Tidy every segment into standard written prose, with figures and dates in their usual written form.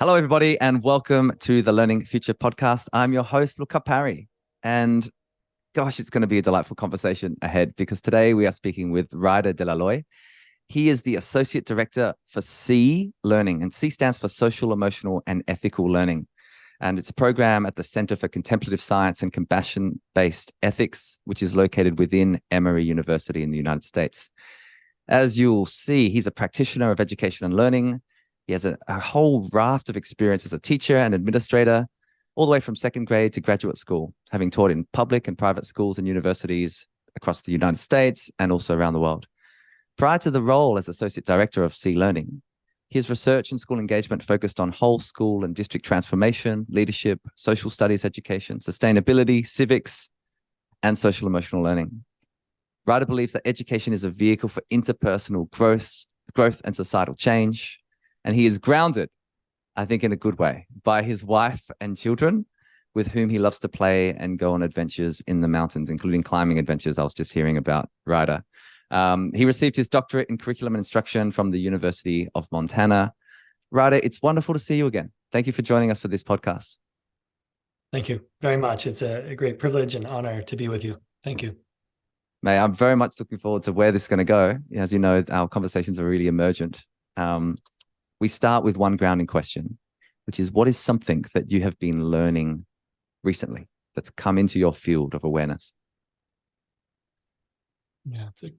Hello, everybody, and welcome to the Learning Future podcast. I'm your host, Luca Parry. And gosh, it's going to be a delightful conversation ahead because today we are speaking with Ryder Delaloye. He is the Associate Director for C Learning, and C stands for Social, Emotional, and Ethical Learning. And it's a program at the Center for Contemplative Science and Compassion-Based Ethics, which is located within Emory University in the United States. As you'll see, he's a practitioner of education and learning. He has a whole raft of experience as a teacher and administrator, all the way from second grade to graduate school, having taught in public and private schools and universities across the United States and also around the world. Prior to the role as Associate Director of C Learning, his research and school engagement focused on whole school and district transformation, leadership, social studies education, sustainability, civics, and social emotional learning. Ryder believes that education is a vehicle for interpersonal growth and societal change. And he is grounded, I think, in a good way, by his wife and children, with whom he loves to play and go on adventures in the mountains, including climbing adventures. I was just hearing about Ryder. He received his doctorate in curriculum and instruction from the University of Montana. Ryder, it's wonderful to see you again. Thank you for joining us for this podcast. Thank you very much. It's a great privilege and honor to be with you. Thank you. Mate, I'm very much looking forward to where this is going to go. As you know, our conversations are really emergent. We start with one grounding question, which is, what is something that you have been learning recently that's come into your field of awareness? Yeah, it's a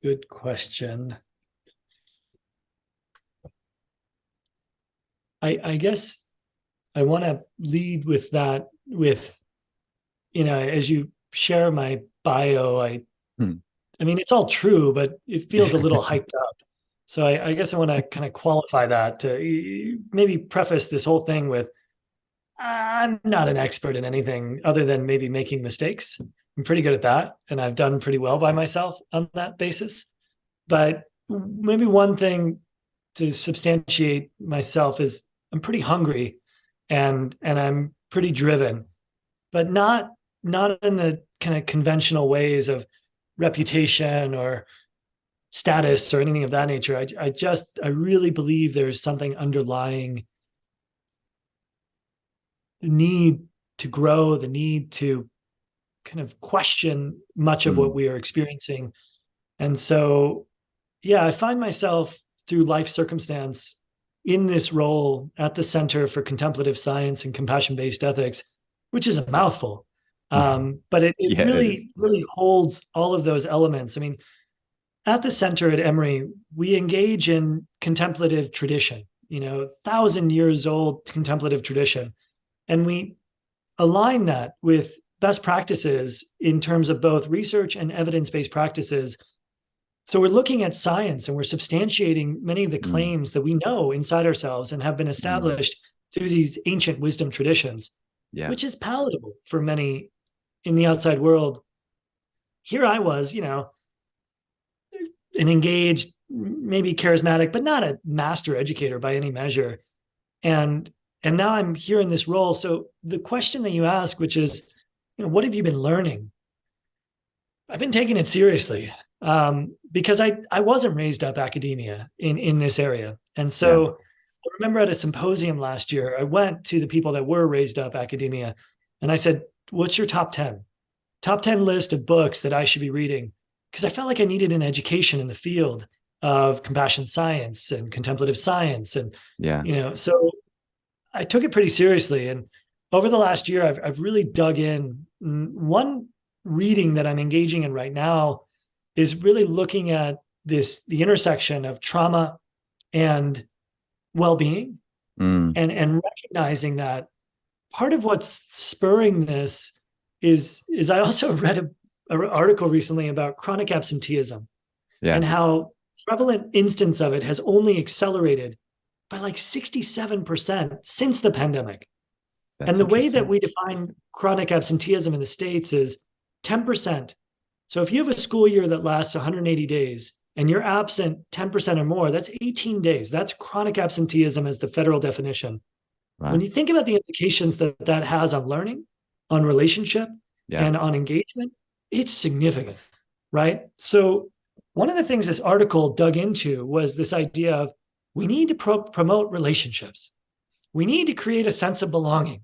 good question. I guess I want to lead with that, as you share my bio, I mean, it's all true, but it feels a little hyped up. So I guess I want to kind of qualify that, to maybe preface this whole thing with, I'm not an expert in anything other than maybe making mistakes. I'm pretty good at that, and I've done pretty well by myself on that basis. But maybe one thing to substantiate myself is I'm pretty hungry and I'm pretty driven, but not in the kind of conventional ways of reputation or status or anything of that nature. I really believe there's something underlying the need to grow, the need to kind of question much of what we are experiencing. And so, yeah, I find myself through life circumstance in this role at the Center for Contemplative Science and Compassion-Based Ethics, which is a mouthful. But it really holds all of those elements. I mean, at the center at Emory, we engage in contemplative tradition, 1,000 years old contemplative tradition. And we align that with best practices in terms of both research and evidence-based practices. So we're looking at science and we're substantiating many of the claims that we know inside ourselves and have been established through these ancient wisdom traditions, which is palatable for many in the outside world. Here I was, an engaged, maybe charismatic, but not a master educator by any measure. And now I'm here in this role. So the question that you ask, which is, what have you been learning? I've been taking it seriously because I wasn't raised up academia in this area. And so I remember at a symposium last year, I went to the people that were raised up academia and I said, what's your top 10 list of books that I should be reading? Because I felt like I needed an education in the field of compassion science and contemplative science. And, so I took it pretty seriously. And over the last year, I've really dug in. One reading that I'm engaging in right now is really looking at the intersection of trauma and well-being, and recognizing that part of what's spurring this is I also read an article recently about chronic absenteeism and how prevalent instance of it has only accelerated by like 67% since the pandemic. And the way that we define chronic absenteeism in the States is 10%. So if you have a school year that lasts 180 days and you're absent 10% or more, that's 18 days. That's chronic absenteeism as the federal definition. Right. When you think about the implications that has on learning, on relationship, and on engagement, it's significant, right? So one of the things this article dug into was this idea of we need to promote relationships. We need to create a sense of belonging.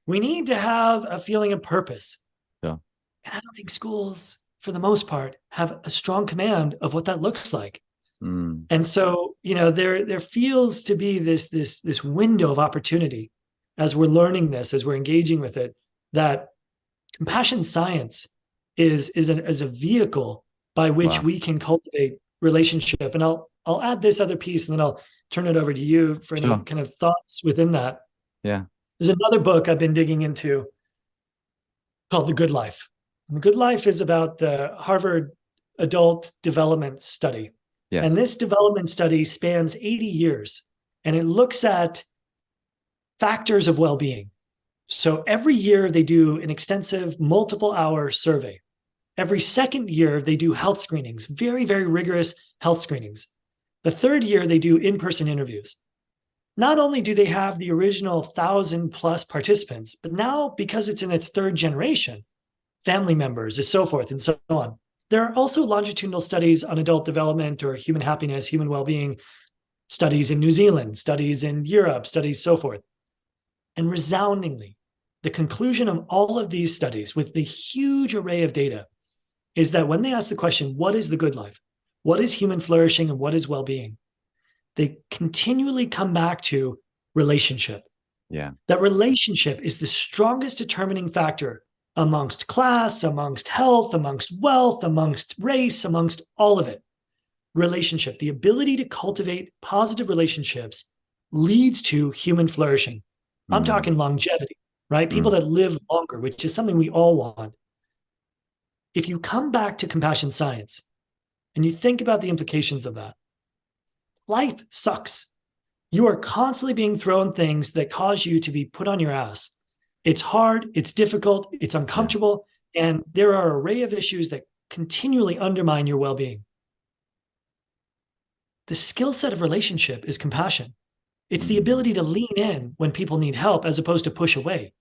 We need to have a feeling of purpose. Yeah. And I don't think schools, for the most part, have a strong command of what that looks like. And so, there feels to be this window of opportunity as we're learning this, as we're engaging with it, that compassion science is a vehicle by which we can cultivate relationship. And I'll add this other piece, and then I'll turn it over to you for any kind of thoughts within that. Yeah. There's another book I've been digging into called The Good Life. And The Good Life is about the Harvard Adult Development Study. Yes. And this development study spans 80 years, and it looks at factors of well-being. So every year they do an extensive multiple-hour survey. Every second year they do health screenings, very, very rigorous health screenings. The third year they do in-person interviews. Not only do they have the original 1,000+ participants, but now, because it's in its third generation, family members and so forth and so on. There are also longitudinal studies on adult development or human happiness, human well-being, studies in New Zealand, studies in Europe, studies so forth. And resoundingly, the conclusion of all of these studies with the huge array of data is that when they ask the question, what is the good life? What is human flourishing and what is well-being? They continually come back to relationship. Yeah. That relationship is the strongest determining factor amongst class, amongst health, amongst wealth, amongst race, amongst all of it. Relationship, the ability to cultivate positive relationships leads to human flourishing. I'm talking longevity, right? People that live longer, which is something we all want. If you come back to compassion science and you think about the implications of that, life sucks. You are constantly being thrown things that cause you to be put on your ass. It's hard, it's difficult, it's uncomfortable, and there are an array of issues that continually undermine your well-being. The skill set of relationship is compassion. It's the ability to lean in when people need help as opposed to push away.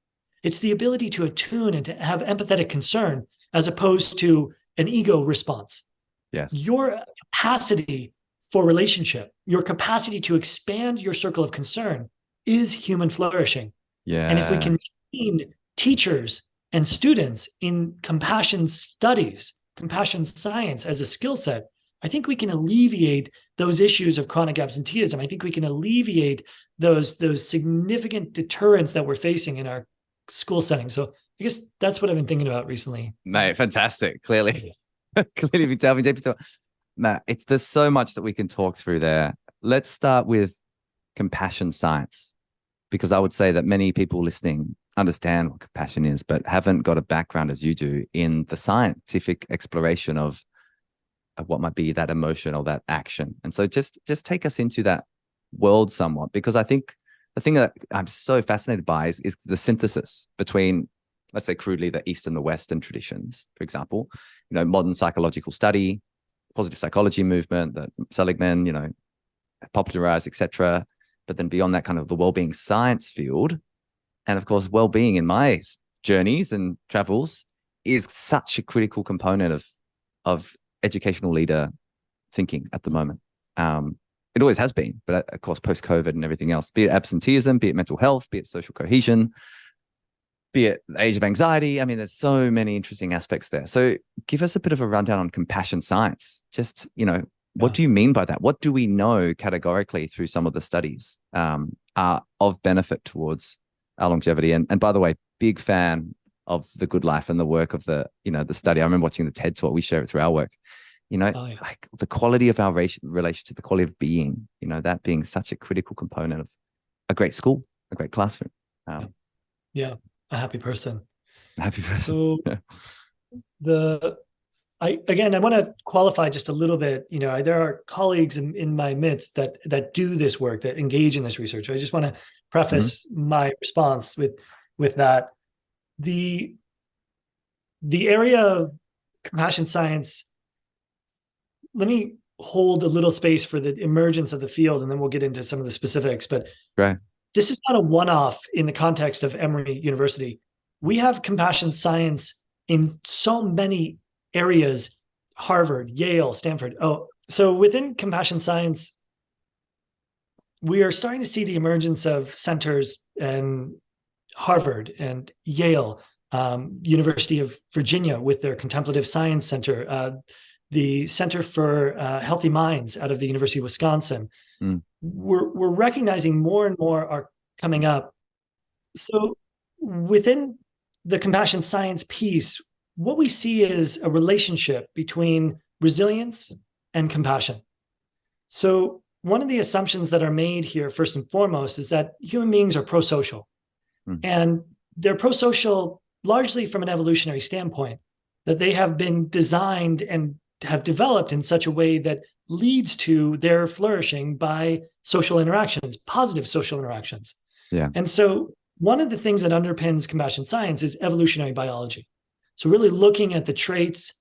It's the ability to attune and to have empathetic concern as opposed to an ego response. Yes. Your capacity for relationship, your capacity to expand your circle of concern is human flourishing. Yeah. And if we can train teachers and students in compassion studies, compassion science as a skill set, I think we can alleviate those issues of chronic absenteeism. I think we can alleviate those significant deterrents that we're facing in our school setting. So I guess that's what I've been thinking about recently. Mate, fantastic. Clearly, clearly, if you tell me deeper, Matt, there's so much that we can talk through there. Let's start with compassion science, because I would say that many people listening understand what compassion is, but haven't got a background as you do in the scientific exploration of what might be that emotion or that action. And so just take us into that world somewhat, because I think the thing that I'm so fascinated by is the synthesis between, let's say crudely, the East and the Western traditions. For example, modern psychological study, positive psychology movement that Seligman, popularized, etc. But then beyond that, kind of the well-being science field. And of course, well-being in my journeys and travels is such a critical component of educational leader thinking at the moment. It always has been, but of course, post-COVID and everything else, be it absenteeism, be it mental health, be it social cohesion, be it the age of anxiety. I mean, there's so many interesting aspects there. So give us a bit of a rundown on compassion science. Just, what do you mean by that? What do we know categorically through some of the studies are of benefit towards our longevity? And by the way, big fan of The Good Life and the work of the study. I remember watching the TED talk. We share it through our work. Like the quality of our relationship, the quality of being, that being such a critical component of a great school, a great classroom. Yeah, a happy person. A happy person. So I want to qualify just a little bit. There are colleagues in my midst that do this work, that engage in this research. I just want to preface my response with that. The area of compassion science, let me hold a little space for the emergence of the field, and then we'll get into some of the specifics. But this is not a one-off in the context of Emory University. We have compassion science in so many areas: Harvard, Yale, Stanford. So within compassion science, we are starting to see the emergence of centers in Harvard and Yale, University of Virginia with their Contemplative Science Center, the Center for Healthy Minds out of the University of Wisconsin. Mm. We're recognizing more and more are coming up. So within the compassion science piece, what we see is a relationship between resilience and compassion. So one of the assumptions that are made here, first and foremost, is that human beings are pro-social. And they're pro-social largely from an evolutionary standpoint, that they have been designed and have developed in such a way that leads to their flourishing by social interactions, positive social interactions. Yeah. And so one of the things that underpins compassion science is evolutionary biology. So really looking at the traits,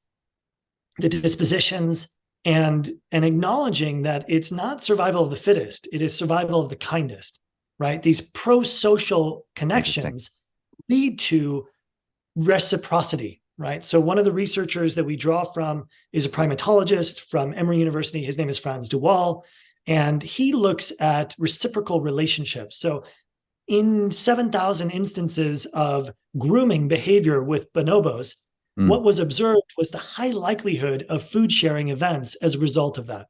the dispositions, and acknowledging that it's not survival of the fittest, it is survival of the kindest, right? These pro-social connections lead to reciprocity, right? So one of the researchers that we draw from is a primatologist from Emory University. His name is Frans de Waal, and he looks at reciprocal relationships. So in 7,000 instances of grooming behavior with bonobos, what was observed was the high likelihood of food sharing events as a result of that.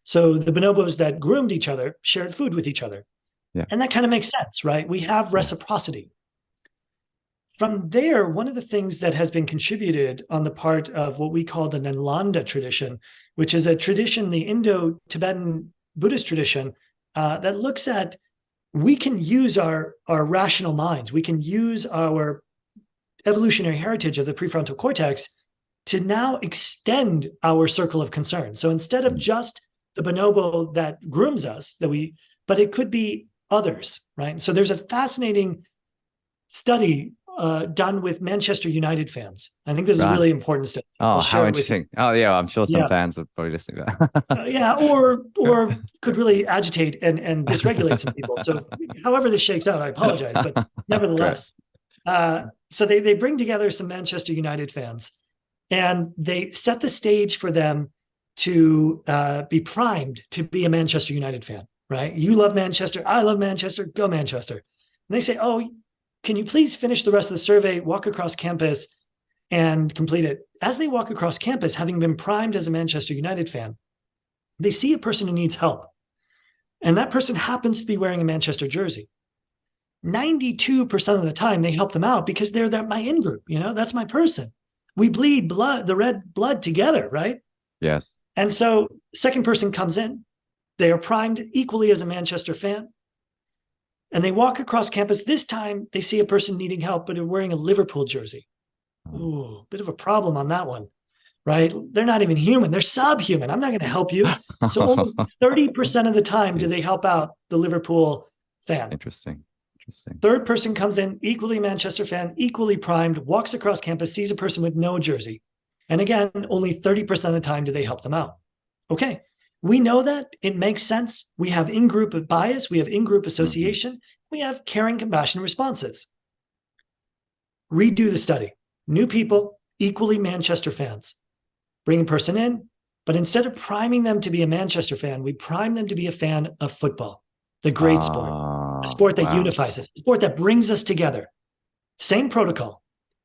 So the bonobos that groomed each other shared food with each other. Yeah. And that kind of makes sense, right? We have reciprocity. From there, one of the things that has been contributed on the part of what we call the Nalanda tradition, which is a tradition, the Indo-Tibetan Buddhist tradition, that looks at we can use our rational minds, we can use our evolutionary heritage of the prefrontal cortex to now extend our circle of concern. So instead of just the bonobo that grooms us, but it could be others, right? So there's a fascinating study done with Manchester United fans. I think this is really important stuff. Oh, how interesting. Oh, yeah, I'm sure some fans are probably listening to that. or could really agitate and dysregulate some people. So however this shakes out, I apologize, but nevertheless. So they bring together some Manchester United fans and they set the stage for them to be primed to be a Manchester United fan, right? You love Manchester, I love Manchester, go Manchester. And they say, oh, can you please finish the rest of the survey, walk across campus and complete it? As they walk across campus, having been primed as a Manchester United fan, they see a person who needs help. And that person happens to be wearing a Manchester jersey. 92% of the time they help them out because they're my in-group, that's my person. We bleed blood, the red blood together, right? Yes. And so second person comes in, they are primed equally as a Manchester fan, and they walk across campus. This time they see a person needing help, but they're wearing a Liverpool jersey. Ooh, bit of a problem on that one, right? They're not even human, they're subhuman. I'm not going to help you. So only 30% of the time do they help out the Liverpool fan. Interesting. Third person comes in, equally Manchester fan, equally primed, walks across campus, sees a person with no jersey. And again, only 30% of the time do they help them out. Okay, we know that. It makes sense. We have in-group bias. We have in-group association. We have caring, compassion responses. Redo the study. New people, equally Manchester fans. Bring a person in, but instead of priming them to be a Manchester fan, we prime them to be a fan of football, the great sport. A sport that unifies us, a sport that brings us together. Same protocol.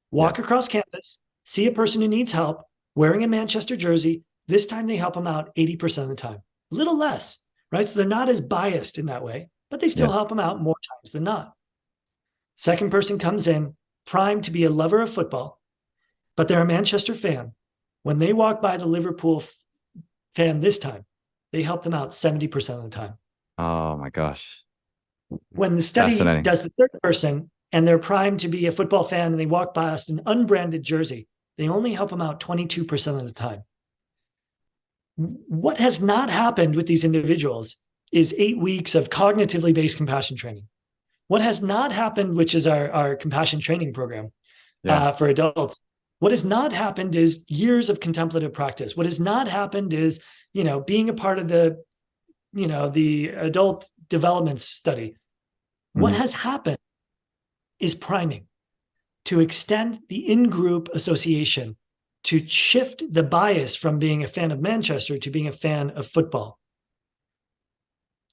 Walk across campus, see a person who needs help, wearing a Manchester jersey. This time they help them out 80% of the time. A little less, right? So they're not as biased in that way, but they still help them out more times than not. Second person comes in, primed to be a lover of football, but they're a Manchester fan. When they walk by the Liverpool fan this time, they help them out 70% of the time. Oh my gosh. When the study does the third person and they're primed to be a football fan and they walk past an unbranded jersey, they only help them out 22% of the time. What has not happened with these individuals is 8 weeks of cognitively based compassion training. What has not happened, which is our compassion training program for adults, what has not happened is years of contemplative practice. What has not happened is, being a part of the adult development study. What has happened is priming to extend the in-group association, to shift the bias from being a fan of Manchester to being a fan of football.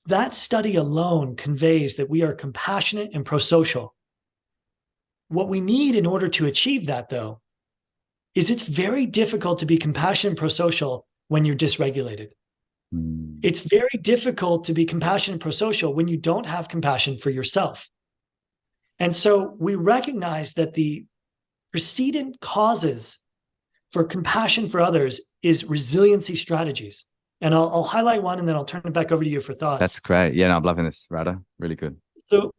that study alone conveys that we are compassionate and pro-social. What we need in order to achieve that, though, is it's very difficult to be compassionate and pro-social when you're dysregulated. It's very difficult to be compassionate and pro-social when you don't have compassion for yourself. And so we recognize that the precedent causes for compassion for others is resiliency strategies. And I'll highlight one and then I'll turn it back over to you for thoughts. That's great. Yeah, no, I'm loving this, Ryder. Really good. So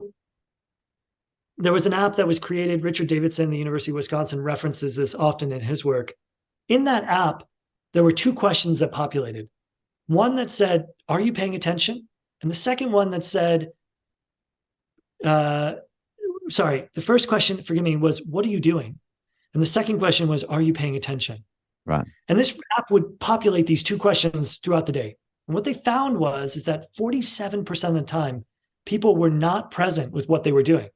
there was an app that was created. Richard Davidson, the University of Wisconsin, references this often in his work. In that app, there were two questions that populated. One that said, "Are you paying attention?" And the second one that said, the first question, forgive me, was, "What are you doing?" And the second question was, "Are you paying attention?" Right. And this app would populate these two questions throughout the day. And what they found is that 47% of the time, people were not present with what they were doing.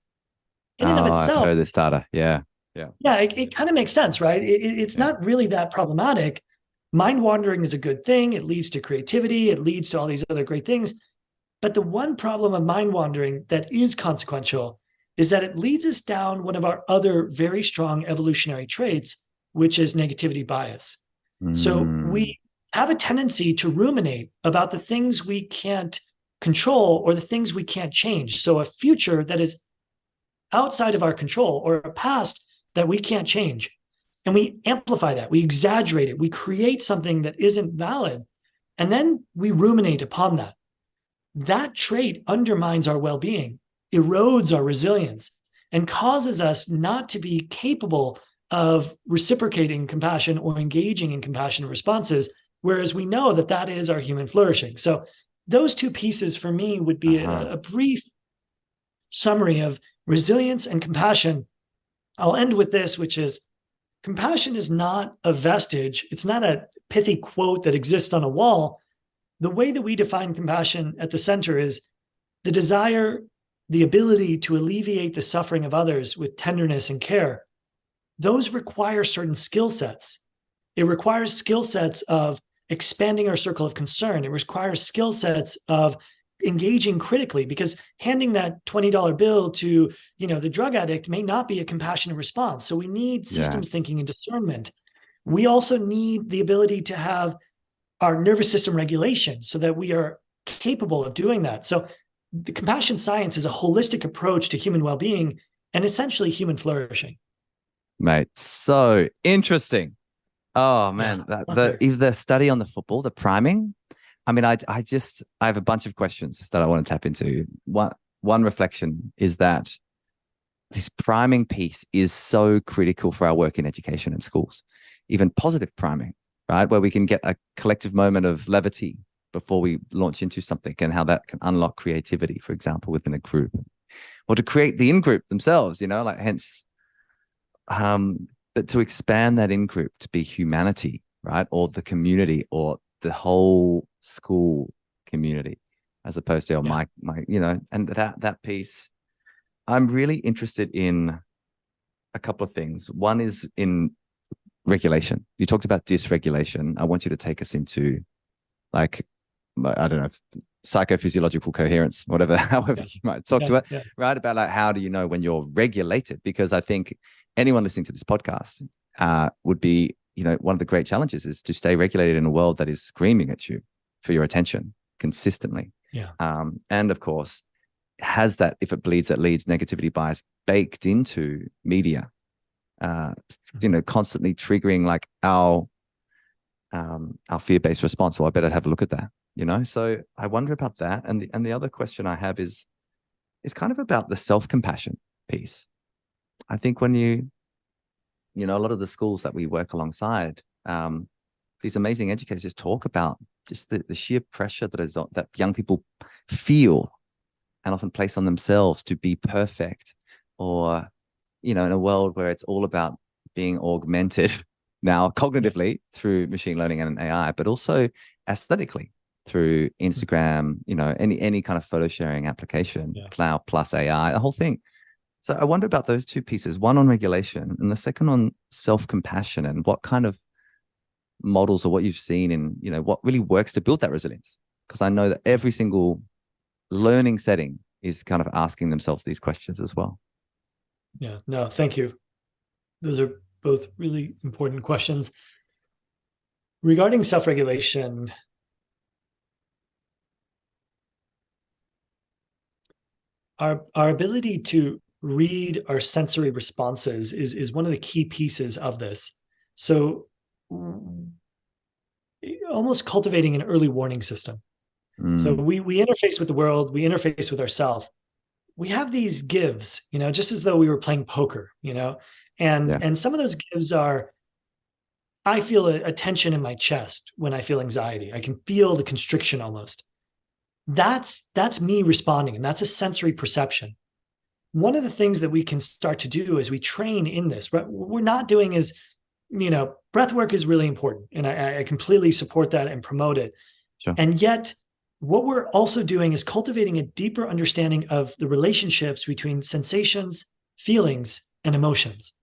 In and of itself, I've heard this data. Yeah. It kind of makes sense, right? It's not really that problematic. Mind wandering is a good thing. It leads to creativity. It leads to all these other great things. But the one problem of mind wandering that is consequential is that it leads us down one of our other very strong evolutionary traits, which is negativity bias. So we have a tendency to ruminate about the things we can't control or the things we can't change. So a future that is outside of our control or a past that we can't change. And we amplify that, we exaggerate it, we create something that isn't valid, and then we ruminate upon that. That trait undermines our well-being, erodes our resilience, and causes us not to be capable of reciprocating compassion or engaging in compassionate responses, whereas we know that that is our human flourishing. So those two pieces for me would be a brief summary of resilience and compassion. I'll end with this, which is compassion is not a vestige. It's not a pithy quote that exists on a wall. The way that we define compassion at the center is the desire, the ability to alleviate the suffering of others with tenderness and care. Those require certain skill sets. It requires skill sets of expanding our circle of concern. It requires skill sets of engaging critically, because handing that $20 bill to, the drug addict may not be a compassionate response. So we need systems thinking and discernment. We also need the ability to have our nervous system regulation so that we are capable of doing that. So the compassion science is a holistic approach to human well-being and essentially human flourishing. Mate, so interesting. Oh man, the study on the football, the priming. I mean, I have a bunch of questions that I want to tap into. One reflection is that this priming piece is so critical for our work in education and schools, even positive priming, right? Where we can get a collective moment of levity before we launch into something, and how that can unlock creativity, for example, within a group, or to create the in-group themselves, but to expand that in-group to be humanity, right? Or the community, or the whole school community, as opposed to my and that piece. I'm really interested in a couple of things. One is in regulation. You talked about dysregulation. I want you to take us into, I don't know, psychophysiological coherence, whatever, however you might talk to it, right? About how do you know when you're regulated? Because I think anyone listening to this podcast would be, one of the great challenges is to stay regulated in a world that is screaming at you for your attention consistently. And of course, has that, if it bleeds, it leads, negativity bias baked into media, constantly triggering our fear-based response. So I better have a look at that, So I wonder about that. And the other question I have is kind of about the self-compassion piece. I think when a lot of the schools that we work alongside, these amazing educators just talk about just the sheer pressure that young people feel and often place on themselves to be perfect, or, in a world where it's all about being augmented now cognitively through machine learning and AI, but also aesthetically through Instagram, any kind of photo sharing application, cloud plus AI, the whole thing. So I wonder about those two pieces, one on regulation and the second on self-compassion, and what kind of models or what you've seen in, what really works to build that resilience. Because I know that every single learning setting is kind of asking themselves these questions as well. Yeah, no, thank you. Those are both really important questions. Regarding self-regulation, our ability to read our sensory responses is one of the key pieces of this. So almost cultivating an early warning system. So we interface with the world, we interface with ourselves. We have these gives, just as though we were playing poker, and some of those gives are, I feel a tension in my chest when I feel anxiety. I can feel the constriction almost. That's me responding, and that's a sensory perception. One of the things that we can start to do as we train in this, what we're not doing is, breath work is really important, and I completely support that and promote it. Sure. And yet, what we're also doing is cultivating a deeper understanding of the relationships between sensations, feelings, and emotions,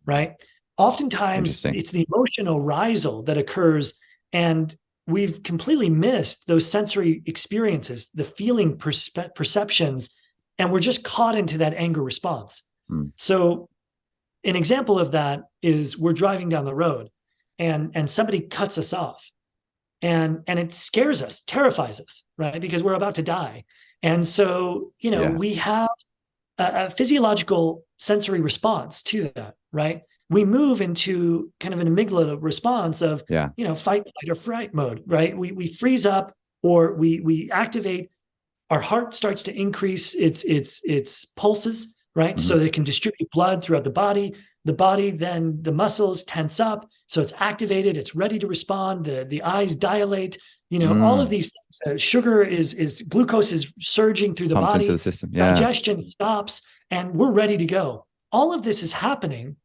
right? Oftentimes, it's the emotional arousal that occurs, and we've completely missed those sensory experiences, the feeling perceptions, and we're just caught into that anger response. So an example of that is we're driving down the road and somebody cuts us off. And it scares us, terrifies us, right? Because we're about to die. And so, we have a physiological sensory response to that, right? We move into kind of an amygdala response of, fight, flight, or fright mode, right? We freeze up, or we activate. Our heart starts to increase its pulses, right? So that it can distribute blood throughout the body. The body, then the muscles tense up, so it's activated, it's ready to respond. The eyes dilate, all of these things. Sugar glucose is surging through the Pumped body. Into the system. Digestion stops, and we're ready to go. All of this is happening,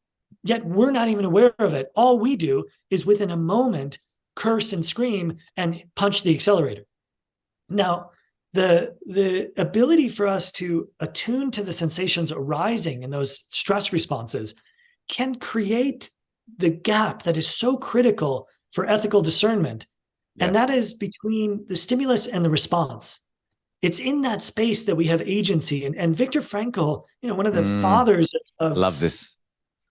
yet we're not even aware of it. All we do is within a moment curse and scream and punch the accelerator. Now, the ability for us to attune to the sensations arising in those stress responses can create the gap that is so critical for ethical discernment. And that is between the stimulus and the response. It's in that space that we have agency. And Viktor Frankl, one of the fathers of love this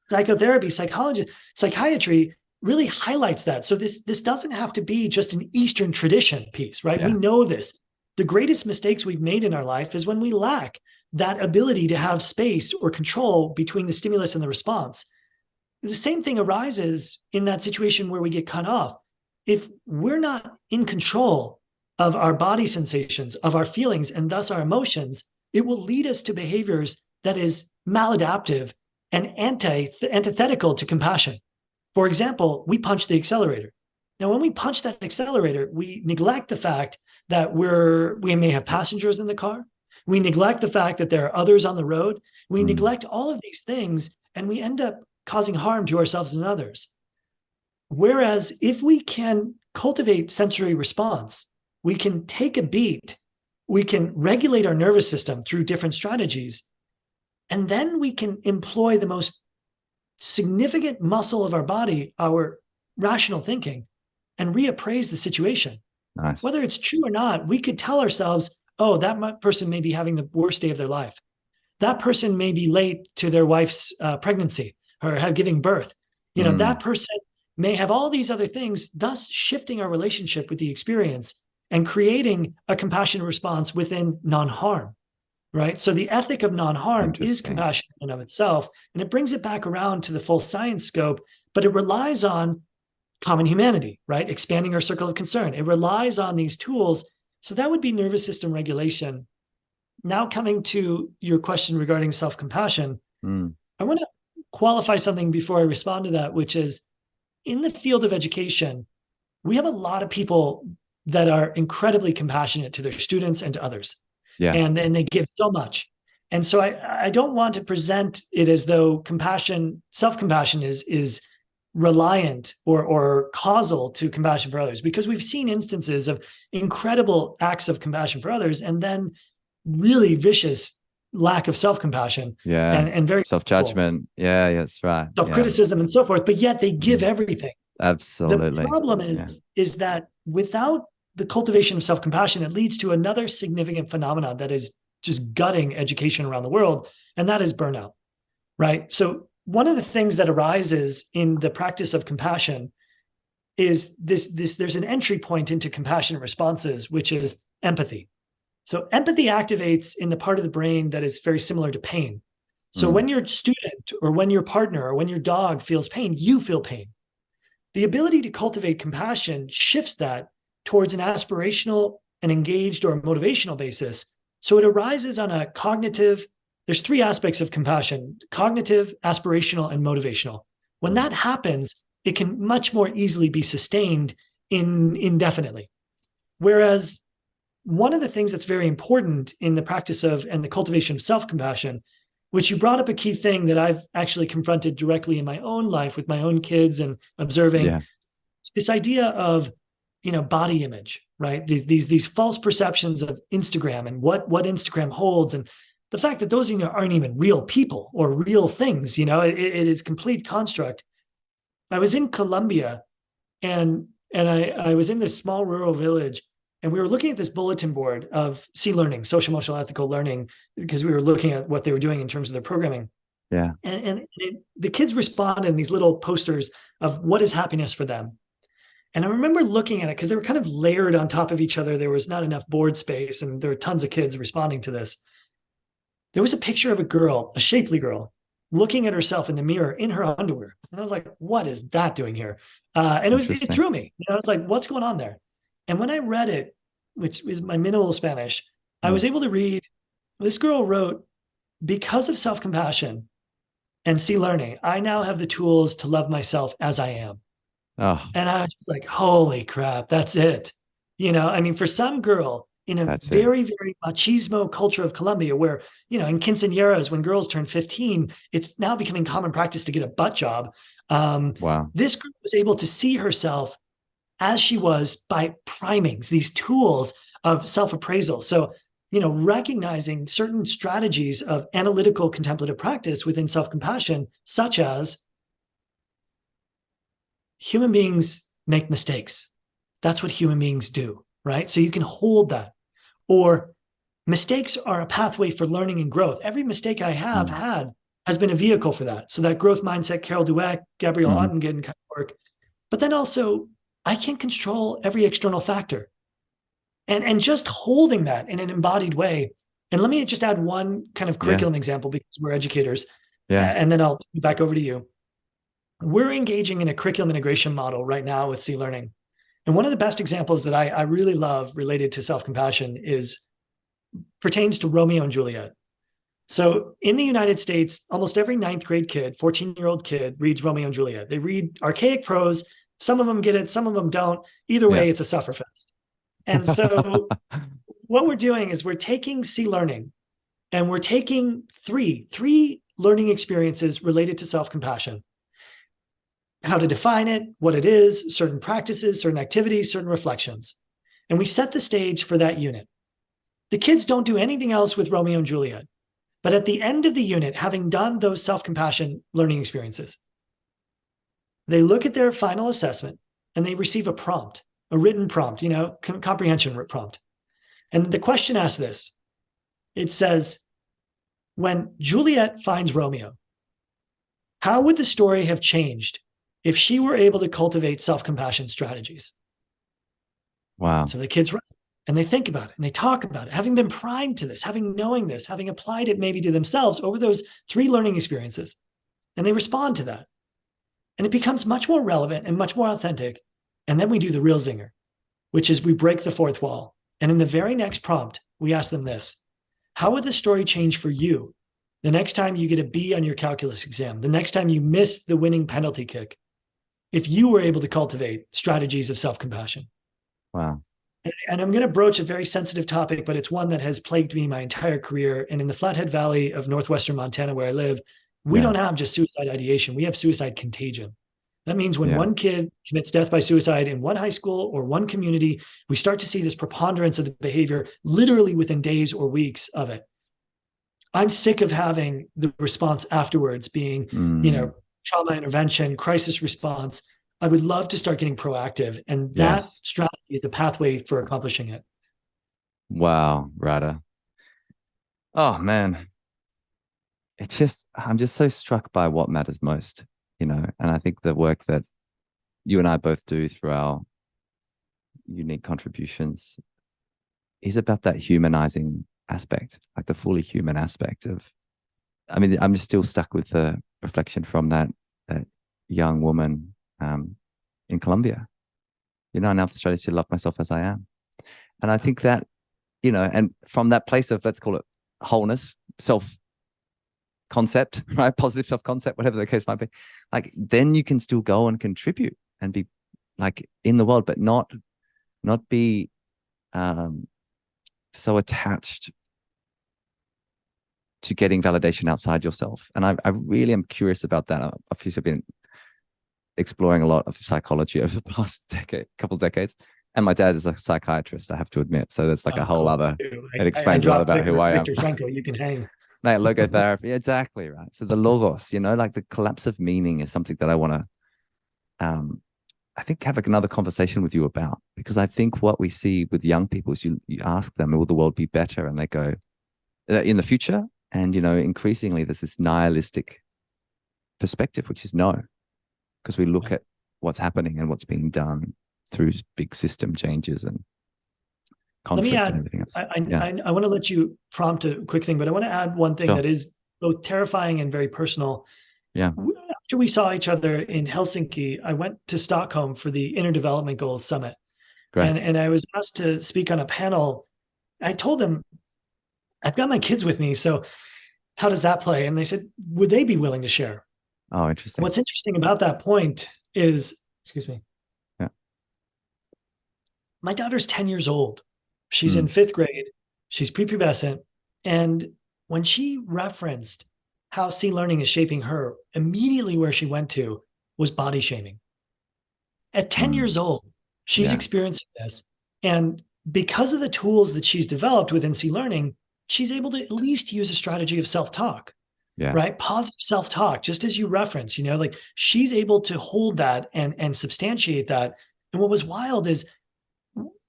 psychotherapy, psychiatry, really highlights that. So this doesn't have to be just an Eastern tradition piece, right? We know this. The greatest mistakes we've made in our life is when we lack that ability to have space or control between the stimulus and the response. The same thing arises in that situation where we get cut off. If we're not in control of our body sensations, of our feelings, and thus our emotions, it will lead us to behaviors that is maladaptive and antithetical to compassion. For example, we punch the accelerator. Now, when we punch that accelerator, we neglect the fact that we may have passengers in the car. We neglect the fact that there are others on the road. We neglect all of these things, and we end up causing harm to ourselves and others. Whereas if we can cultivate sensory response, we can take a beat, we can regulate our nervous system through different strategies, and then we can employ the most significant muscle of our body, our rational thinking, and reappraise the situation. Nice. Whether it's true or not, we could tell ourselves, oh, that person may be having the worst day of their life. That person may be late to their wife's pregnancy or have giving birth. That person may have all these other things, thus shifting our relationship with the experience and creating a compassionate response within non-harm, right? So the ethic of non-harm is compassion in and of itself, and it brings it back around to the full science scope, but it relies on common humanity, right? Expanding our circle of concern. It relies on these tools. So that would be nervous system regulation. Now coming to your question regarding self-compassion, I want to qualify something before I respond to that, which is in the field of education, we have a lot of people that are incredibly compassionate to their students and to others. And they give so much. And so I don't want to present it as though self-compassion is reliant or causal to compassion for others, because we've seen instances of incredible acts of compassion for others and then really vicious lack of self-compassion and very self-judgment. That's right. Self-criticism and so forth, but yet they give everything. Absolutely. The problem is that without the cultivation of self-compassion, it leads to another significant phenomenon that is just gutting education around the world, and that is burnout, right? So one of the things that arises in the practice of compassion is there's an entry point into compassionate responses, which is empathy. So empathy activates in the part of the brain that is very similar to pain. So when your student or when your partner or when your dog feels pain, you feel pain. The ability to cultivate compassion shifts that towards an aspirational, an engaged, or a motivational basis. So it arises on a cognitive, there's three aspects of compassion: cognitive, aspirational, and motivational. When that happens, it can much more easily be sustained indefinitely. Whereas one of the things that's very important in the practice of and the cultivation of self-compassion, which you brought up a key thing that I've actually confronted directly in my own life with my own kids and observing, it's this idea of, body image, right? These false perceptions of Instagram and what Instagram holds, and the fact that those aren't even real people or real things. It is complete construct. I was in Colombia, and I was in this small rural village, and we were looking at this bulletin board of C-learning, social emotional ethical learning, because we were looking at what they were doing in terms of their programming. Yeah. And the kids responded in these little posters of what is happiness for them. And I remember looking at it because they were kind of layered on top of each other. There was not enough board space, and there were tons of kids responding to this. There was a picture of a girl, a shapely girl, looking at herself in the mirror in her underwear. And I was like, what is that doing here? And it threw me. It's like, what's going on there? And when I read it, which is my minimal Spanish, I was able to read, this girl wrote, because of self-compassion and C-learning, I now have the tools to love myself as I am. Oh. And I was just like, holy crap, that's it. For some girl in a very, very machismo culture of Colombia, where, in quinceañeras, when girls turn 15, it's now becoming common practice to get a butt job. Wow. This group was able to see herself as she was by primings, these tools of self-appraisal. So, recognizing certain strategies of analytical contemplative practice within self-compassion, such as human beings make mistakes. That's what human beings do, right? So you can hold that. Or mistakes are a pathway for learning and growth. Every mistake I have had has been a vehicle for that. So that growth mindset, Carol Dweck, Gabrielle Ottingen kind of work. But then also, I can't control every external factor. And just holding that in an embodied way. And let me just add one kind of curriculum example, because we're educators. And then I'll turn back over to you. We're engaging in a curriculum integration model right now with C-learning. And one of the best examples that I really love related to self-compassion pertains to Romeo and Juliet. So in the United States, almost every ninth grade kid, 14-year-old kid, reads Romeo and Juliet. They read archaic prose. Some of them get it, some of them don't. Either way, it's a sufferfest. And so what we're doing is we're taking C-learning, and we're taking three learning experiences related to self-compassion: how to define it, what it is, certain practices, certain activities, certain reflections. And we set the stage for that unit. The kids don't do anything else with Romeo and Juliet. But at the end of the unit, having done those self-compassion learning experiences, they look at their final assessment and they receive a prompt, a written prompt, comprehension prompt. And the question asks this. It says, when Juliet finds Romeo, how would the story have changed if she were able to cultivate self-compassion strategies? Wow. So the kids write, and they think about it, and they talk about it, having been primed to this, knowing this, having applied it maybe to themselves over those 3 learning experiences. And they respond to that. And it becomes much more relevant and much more authentic. And then we do the real zinger, which is we break the fourth wall. And in the very next prompt, we ask them this: how would the story change for you the next time you get a B on your calculus exam, the next time you miss the winning penalty kick, if you were able to cultivate strategies of self-compassion? Wow. And I'm going to broach a very sensitive topic, but it's one that has plagued me my entire career. And in the Flathead Valley of northwestern Montana, where I live, we don't have just suicide ideation. We have suicide contagion. That means when one kid commits death by suicide in one high school or one community, we start to see this preponderance of the behavior literally within days or weeks of it. I'm sick of having the response afterwards being, trauma intervention, crisis response. I would love to start getting proactive. And that Yes. strategy is the pathway for accomplishing it. Wow, Ryder. Oh man, I'm just so struck by what matters most, and I think the work that you and I both do through our unique contributions is about that humanizing aspect, like the fully human aspect of, I mean, I'm just still stuck with the reflection from that young woman in Colombia. I now have the strategy to love myself as I am. And I think that, and from that place of, let's call it wholeness, self concept, right? Positive self concept, whatever the case might be. Like, then you can still go and contribute and be like in the world, but not be so attached to getting validation outside yourself. And I really am curious about that. I've obviously been exploring a lot of psychology over the past couple of decades. And my dad is a psychiatrist, I have to admit. So there's like a whole Cool. other, it I explains a lot dropped about who I am. Victor Franco. You can hang. Like logotherapy, exactly right. So the logos, like the collapse of meaning is something that I want to, I think, have another conversation with you about, because I think what we see with young people is you ask them, will the world be better? And they go, in the future. And, increasingly there's this nihilistic perspective, which is no, because we look at what's happening and what's being done through big system changes and Let me conflict and add, everything else. I want to let you prompt a quick thing, but I want to add one thing Sure. that is both terrifying and very personal. Yeah. After we saw each other in Helsinki, I went to Stockholm for the Interdevelopment Goals Summit. Great. And I was asked to speak on a panel. I told them, I've got my kids with me, so how does that play? And they said, would they be willing to share? Oh, interesting. What's interesting about that point is, excuse me. Yeah. My daughter's 10 years old. She's in 5th grade. She's prepubescent. And when she referenced how C learning is shaping her, immediately where she went to was body shaming. At 10 years old, she's experiencing this. And because of the tools that she's developed within C learning, she's able to at least use a strategy of self-talk. Yeah. Right? Positive self-talk, just as you referenced, like she's able to hold that and substantiate that. And what was wild is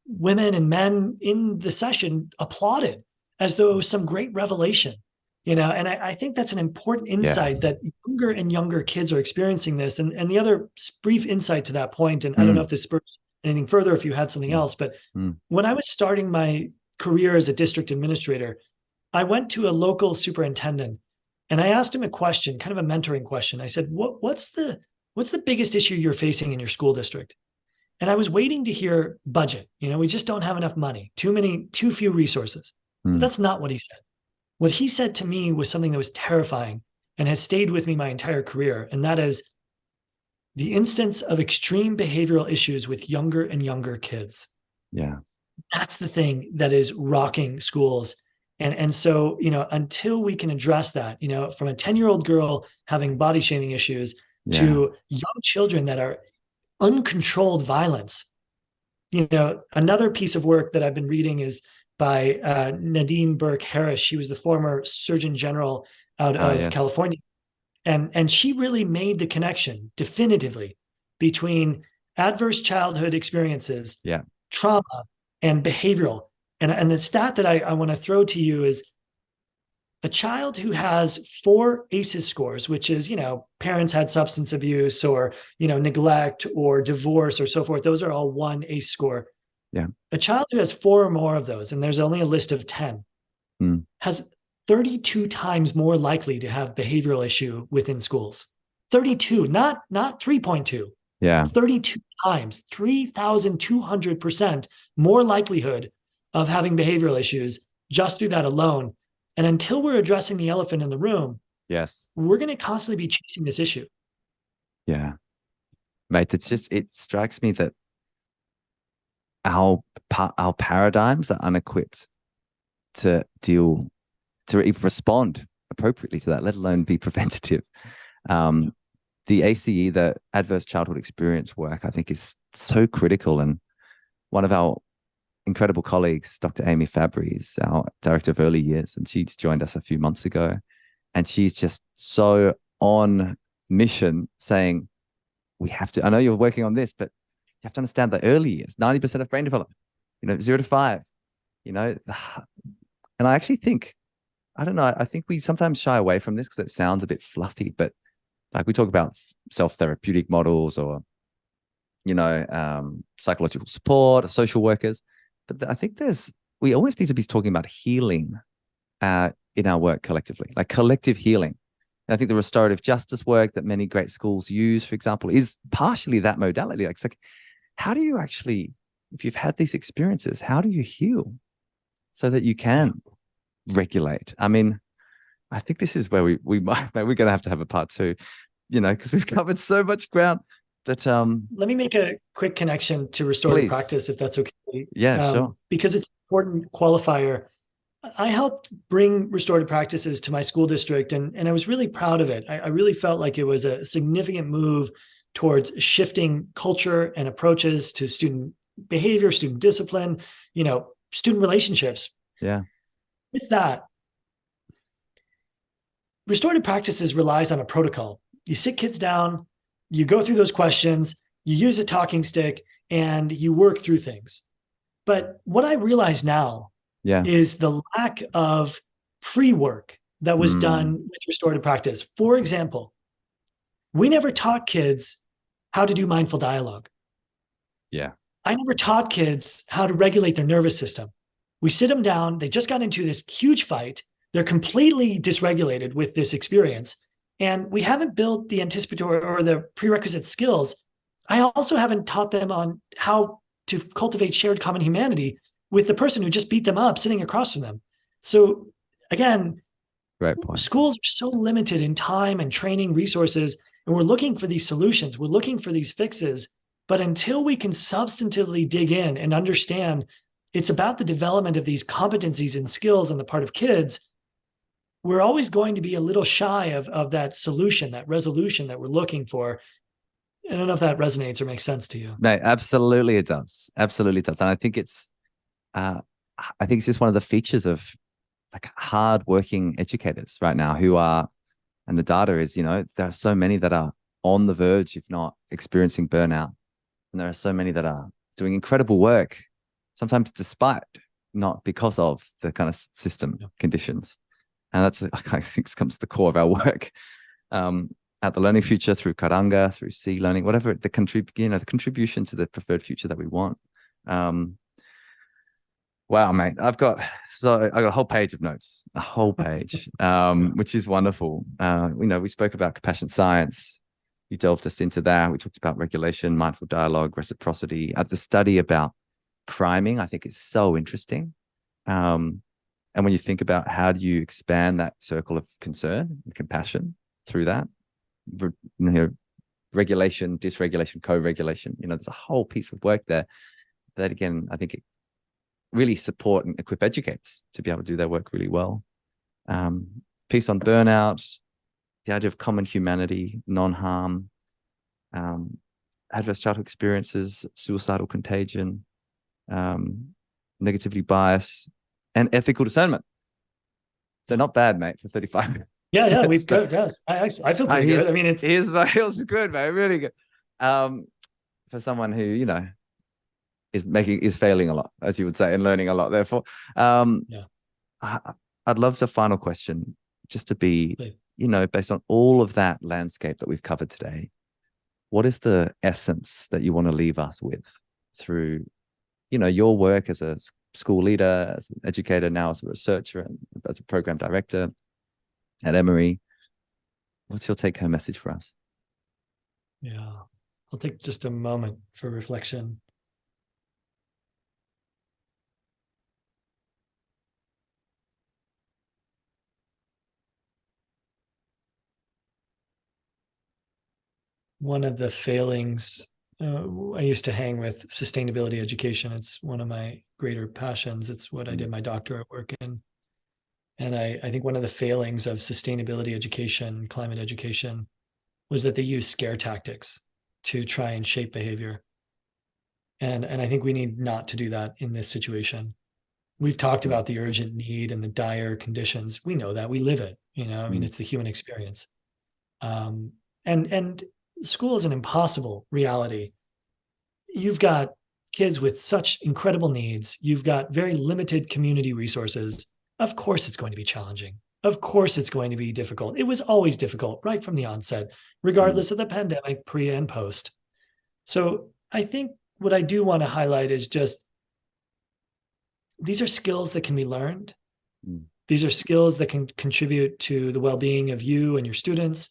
women and men in the session applauded as though it was some great revelation, and I think that's an important insight that younger and younger kids are experiencing this. And the other brief insight to that point, and I don't know if this spurs anything further, if you had something else, but when I was starting my career as a district administrator, I went to a local superintendent and I asked him a question, kind of a mentoring question. I said, what's the biggest issue you're facing in your school district? And I was waiting to hear budget. We just don't have enough money, too few resources. But that's not what he said. What he said to me was something that was terrifying and has stayed with me my entire career. And that is the instance of extreme behavioral issues with younger and younger kids. Yeah. That's the thing that is rocking schools. And so, until we can address that, from a 10-year-old girl having body shaming issues to young children that are uncontrolled violence. Another piece of work that I've been reading is by Nadine Burke Harris. She was the former Surgeon General out of California. And she really made the connection definitively between adverse childhood experiences, trauma, and behavioral. And the stat that I want to throw to you is a child who has 4 ACEs scores, which is, parents had substance abuse or, neglect or divorce or so forth. Those are all 1 ACE score. Yeah. A child who has 4 or more of those, and there's only a list of 10, has 32 times more likely to have behavioral issue within schools. 32, not 3.2. Yeah. 32 times, 3,200% more likelihood of having behavioral issues just through that alone. And until we're addressing the elephant in the room, we're going to constantly be chasing this issue. Yeah. Mate, it strikes me that our paradigms are unequipped to even respond appropriately to that, let alone be preventative. The ACE, the adverse childhood experience work, I think is so critical. And one of our incredible colleagues, Dr. Amy Fabry, is our director of early years, and she's joined us a few months ago. And she's just so on mission saying, we have to, I know you're working on this, but you have to understand the early years, 90% of brain development, 0 to 5, and I actually think, I don't know, I think we sometimes shy away from this because it sounds a bit fluffy, but like we talk about self-therapeutic models or, psychological support, or social workers, but I think we always need to be talking about healing in our work collectively, like collective healing. And I think the restorative justice work that many great schools use, for example, is partially that modality. Like, it's like, how do you actually, if you've had these experiences, how do you heal so that you can regulate? I mean, I think this is where we're going to have a part two, because we've covered so much ground that let me make a quick connection to restorative please. practice, if that's okay. Yeah, sure. Because it's an important qualifier. I helped bring restorative practices to my school district, and I was really proud of it. I really felt like it was a significant move towards shifting culture and approaches to student behavior, student discipline, student relationships. Yeah. With that, restorative practices relies on a protocol. You sit kids down, you go through those questions, you use a talking stick, and you work through things. But what I realize now is the lack of pre-work that was done with restorative practice. For example, we never taught kids how to do mindful dialogue. Yeah. I never taught kids how to regulate their nervous system. We sit them down, they just got into this huge fight. They're completely dysregulated with this experience. And we haven't built the anticipatory or the prerequisite skills. I also haven't taught them on how to cultivate shared common humanity with the person who just beat them up sitting across from them. So again, great point. Schools are so limited in time and training resources, and we're looking for these solutions. We're looking for these fixes. But until we can substantively dig in and understand it's about the development of these competencies and skills on the part of kids, we're always going to be a little shy of that solution, that resolution that we're looking for. I don't know if that resonates or makes sense to you. No, absolutely it does. Absolutely it does. And I think it's just one of the features of like hard-working educators right now and the data is, there are so many that are on the verge, if not experiencing burnout. And there are so many that are doing incredible work, sometimes despite, not because of the kind of system conditions. And that's, I think, comes to the core of our work at the Learning Future, through Karanga, through C Learning, whatever the contribution to the preferred future that we want. Wow, mate, I've got a whole page of notes, which is wonderful. We spoke about compassionate science. You delved us into that. We talked about regulation, mindful dialogue, reciprocity. The study about priming, I think, is so interesting. And when you think about how do you expand that circle of concern and compassion through that, regulation, dysregulation, co-regulation, there's a whole piece of work there that, again, I think it really support and equip educators to be able to do their work really well. Piece on burnout, the idea of common humanity, non-harm, adverse childhood experiences, suicidal contagion, negativity bias, and ethical discernment. So not bad, mate, for 35. Yeah, we've got. Yeah, I feel pretty good. I mean, it feels good, mate, really good. For someone who is failing a lot, as you would say, and learning a lot. Therefore, I'd love the final question just to be, based on all of that landscape that we've covered today, what is the essence that you want to leave us with through, your work as a school leader, as an educator, now as a researcher, and as a program director at Emory? What's your take-home message for us? Yeah, I'll take just a moment for reflection. One of the failings, I used to hang with sustainability education. It's one of my greater passions. It's what I did my doctorate work in. And I think one of the failings of sustainability education, climate education, was that they use scare tactics to try and shape behavior. And I think we need not to do that in this situation. We've talked about the urgent need and the dire conditions. We know that, we live it, I mean, it's the human experience. And school is an impossible reality. You've got kids with such incredible needs. You've got very limited community resources. Of course, it's going to be challenging. Of course, it's going to be difficult. It was always difficult right from the onset, regardless of the pandemic, pre and post. So I think what I do want to highlight is just these are skills that can be learned. These are skills that can contribute to the well-being of you and your students.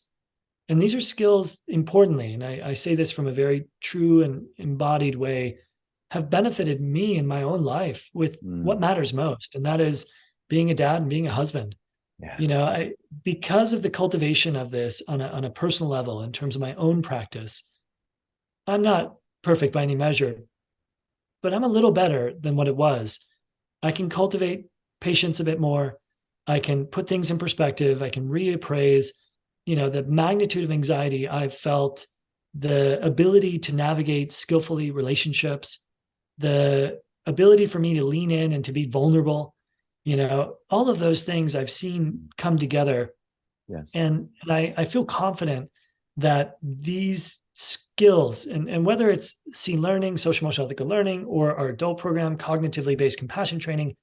And these are skills, importantly, and I say this from a very true and embodied way, have benefited me in my own life with what matters most. And that is being a dad and being a husband. Yeah. Because of the cultivation of this on a personal level, in terms of my own practice, I'm not perfect by any measure, but I'm a little better than what it was. I can cultivate patience a bit more. I can put things in perspective. I can reappraise, the magnitude of anxiety I've felt, the ability to navigate skillfully relationships, the ability for me to lean in and to be vulnerable, all of those things I've seen come together. Yes. And I feel confident that these skills, and whether it's C-learning, social emotional ethical learning, or our adult program, cognitively based compassion training,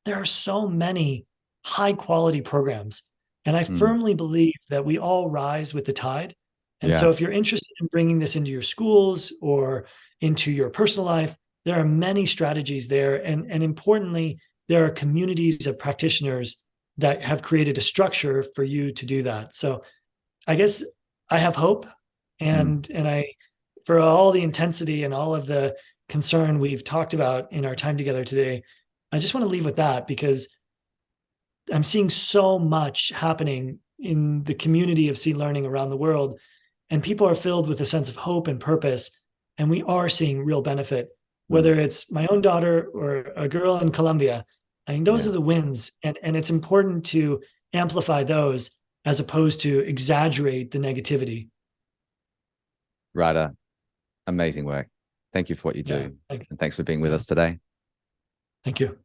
there are so many high quality programs. And I firmly believe that we all rise with the tide. And so if you're interested in bringing this into your schools or into your personal life, there are many strategies there. And importantly, there are communities of practitioners that have created a structure for you to do that. So I guess I have hope. And I, for all the intensity and all of the concern we've talked about in our time together today, I just want to leave with that, because I'm seeing so much happening in the community of C-learning around the world, and people are filled with a sense of hope and purpose. And we are seeing real benefit, whether it's my own daughter or a girl in Colombia. I mean, those are the wins, and it's important to amplify those as opposed to exaggerate the negativity. Ryder, amazing work. Thank you for what you do. Thanks. And thanks for being with us today. Thank you.